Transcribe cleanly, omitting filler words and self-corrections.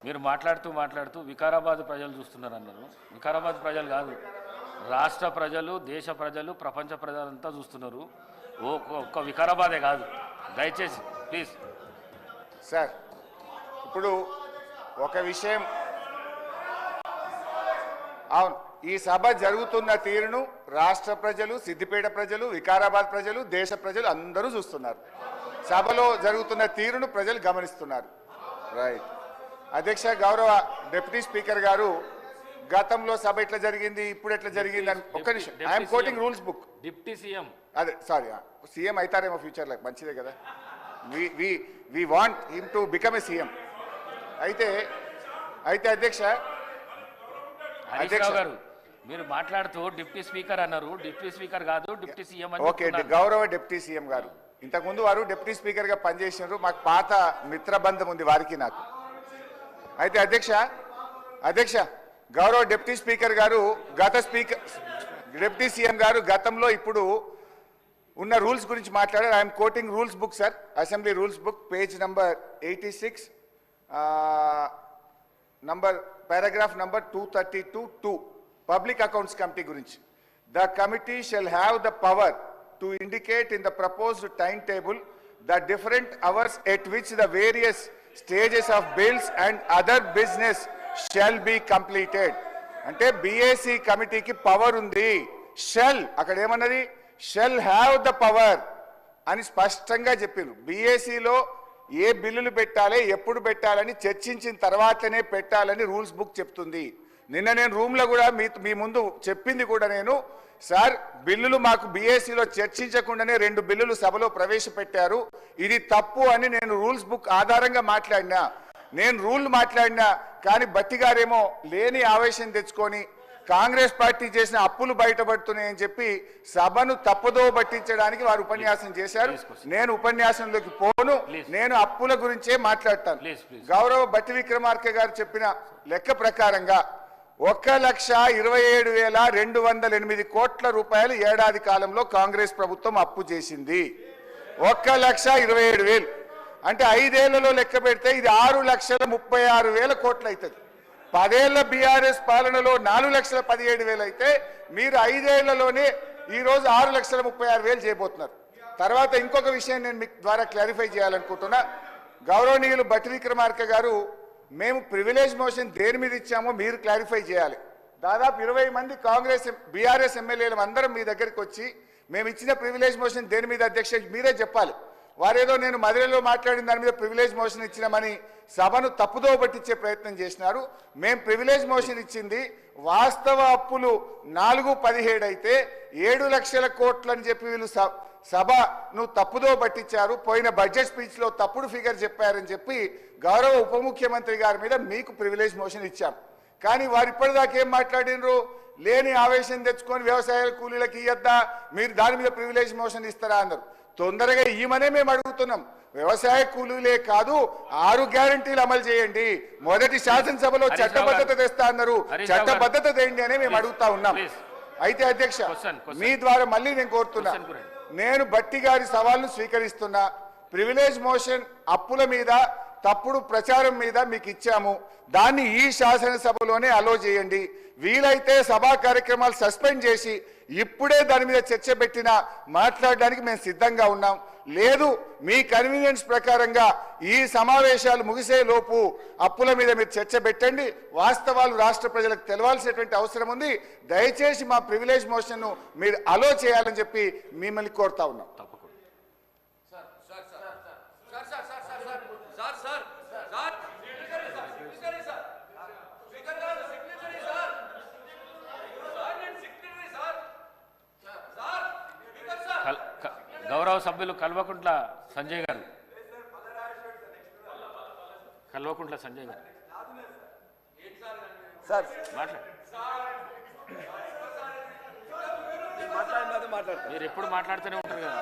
మీరు మాట్లాడుతూ వికారాబాద్ ప్రజలు చూస్తున్నారు అన్నారు. వికారాబాద్ ప్రజలు కాదు, రాష్ట్ర ప్రజలు, దేశ ప్రజలు, ప్రపంచ ప్రజలంతా చూస్తున్నారు. ఒక్క వికారాబాదే కాదు. దయచేసి ప్లీజ్ సార్, ఇప్పుడు ఒక విషయం, అవును, ఈ సభ జరుగుతున్న తీరును రాష్ట్ర ప్రజలు, సిద్దిపేట ప్రజలు, వికారాబాద్ ప్రజలు, దేశ ప్రజలు అందరూ చూస్తున్నారు. సభలో జరుగుతున్న తీరును ప్రజలు గమనిస్తున్నారు. రైట్. అధ్యక్ష, గౌరవ డిప్యూటీ స్పీకర్ గారు, గతంలో సభ ఎట్లా జరిగింది, ఇప్పుడు ఎట్లా జరిగింది అని ఒక్క నిమిషం. I'm quoting rules book. Deputy CM, అదే సారీ, సీఎం అవుతారేమో ఫ్యూచర్లో, మంచిదే కదా. We want him to become a CM. అయితే అధ్యక్ష గారు, మీరు మాట్లాడుతూ డిప్యూటీ స్పీకర్ అన్నారు. డిప్యూటీ స్పీకర్ కాదు, డిప్యూటీ సీఎం. ఓకే, గౌరవ డిప్యూటీ సీఎం గారు, ఇంతకుముందు వారు డిప్యూటీ స్పీకర్ గా పనిచేసినారు. మాకు పాత మిత్రబంధం ఉంది వారికి నాకు. అయితే అధ్యక్ష గౌరవ డిప్యూటీ స్పీకర్ గారు, డిప్యూటీ సీఎం గారు గతంలో ఇప్పుడు ఉన్న రూల్స్ గురించి మాట్లాడారు. I'm quoting rules book sir, assembly rules book, page number 86, paragraph number 232(2), public accounts committee గురించి. The committee shall have the power to indicate in the proposed timetable the different hours at which the various stages of bills and other business shall be completed. అంటే BAC కమిటీకి power ఉంది. Shell అక్కడ ఏమన్నది, shell have the power అని స్పష్టంగా చెప్పిండ్రు. BACలో ఏ బిల్లులు పెట్టాలి, ఎప్పుడు పెట్టాలని చర్చించిన తర్వాతనే పెట్టాలని రూల్స్ బుక్ చెప్తుంది. నిన్న నేను రూమ్లో కూడా మీ ముందు చెప్పింది కూడా నేను, సార్ బిల్లులు మాకు BACలో చర్చించకుండానే 2 బిల్లులు సభలో ప్రవేశపెట్టారు, ఇది తప్పు అని నేను రూల్స్ బుక్ ఆధారంగా మాట్లాడినా. నేను రూల్ మాట్లాడినా కానీ బట్టి గారేమో లేని ఆవేశం తెచ్చుకొని కాంగ్రెస్ పార్టీ చేసిన అప్పులు బయటపడుతున్నాయని చెప్పి సభను తప్పుదో పట్టించడానికి వారు ఉపన్యాసం చేశారు. నేను ఉపన్యాసంలోకి పోను, నేను అప్పుల గురించే మాట్లాడతాను. గౌరవ బట్టి విక్రమార్క గారు చెప్పిన లెక్క ప్రకారంగా 1,27,208 కోట్ల రూపాయలు ఏడాది కాలంలో కాంగ్రెస్ ప్రభుత్వం అప్పు చేసింది. 1,27,000 అంటే 5 ఏళ్లలో లెక్క పెడితే ఇది 6,36,000 కోట్లు అవుతుంది. 10 ఏళ్ల BRS పాలనలో 4,17,000 అయితే మీరు 5 ఏళ్లలోనే ఈరోజు 6,36,000 చేయబోతున్నారు. తర్వాత ఇంకొక విషయం నేను మీకు ద్వారా క్లారిఫై చేయాలనుకుంటున్నా. గౌరవనీయులు బట్టి విక్రమార్క గారు, మేము ప్రివిలేజ్ మోషన్ దేని మీద ఇచ్చామో మీరు క్లారిఫై చేయాలి. దాదాపు 20 మంది కాంగ్రెస్ BRS ఎమ్మెల్యేలు అందరం మీ దగ్గరికి వచ్చి మేము ఇచ్చిన ప్రివిలేజ్ మోషన్ దేని మీద అధ్యక్ష మీరే చెప్పాలి. వారేదో నేను మధురలో మాట్లాడిన దాని మీద ప్రివిలేజ్ మోషన్ ఇచ్చినామని సభను తప్పుదో పట్టించే ప్రయత్నం చేసినారు. మేము ప్రివిలేజ్ మోషన్ ఇచ్చింది వాస్తవ అప్పులు 417 అయితే 7 లక్షల కోట్లు అని చెప్పి వీళ్ళు సభను తప్పుదో పట్టించారు. పోయిన బడ్జెట్ స్పీచ్లో తప్పుడు ఫిగర్ చెప్పారని చెప్పి గౌరవ ఉప ముఖ్యమంత్రి గారి మీద మీకు ప్రివిలేజ్ మోషన్ ఇచ్చాం. కానీ వారు ఇప్పటిదాకా ఏం మాట్లాడినరు, లేని ఆవేశం తెచ్చుకొని వ్యవసాయ కూలీలకు ఇయ్యద్దా, మీరు దాని మీద ప్రివిలేజ్ మోషన్ ఇస్తారా అన్నారు. తొందరగా ఇయ్యమనే మేము అడుగుతున్నాం. వ్యవసాయ కూలీలే కాదు, 6 గ్యారంటీలు అమలు చేయండి. మొదటి శాసనసభలో చట్టబద్ధత తెస్తా అన్నారు, చట్టబద్ధత తేండి అనే మేము అడుగుతా ఉన్నాం. అయితే అధ్యక్ష, మీ ద్వారా మళ్ళీ నేను కోరుతున్నా, నేను బట్టి గారి సవాల్ను స్వీకరిస్తున్నా. ప్రివిలేజ్ మోషన్ అప్పుల మీద, తప్పుడు ప్రచారం మీద మీకు ఇచ్చాము, దాన్ని ఈ శాసనసభలోనే అలో చేయండి. వీలైతే సభా కార్యక్రమాలు సస్పెండ్ చేసి ఇప్పుడే దాని మీద చర్చ పెట్టినా మాట్లాడడానికి మేము సిద్ధంగా ఉన్నాం. లేదు, మీ కన్వీనియన్స్ ప్రకారంగా ఈ సమావేశాలు ముగిసే లోపు అప్పుల మీద మీరు చర్చ పెట్టండి. వాస్తవాలు రాష్ట్ర ప్రజలకు తెలవాల్సినటువంటి అవసరం ఉంది. దయచేసి మా ప్రివిలేజ్ మోషన్ను మీరు అలో చేయాలని చెప్పి మిమ్మల్ని కోరుతా ఉన్నాం. గౌరవ సభ్యులు కల్వకుంట్ల సంజయ్ గారు, సార్ మీరు ఎప్పుడు మాట్లాడుతూనే ఉంటారు కదా.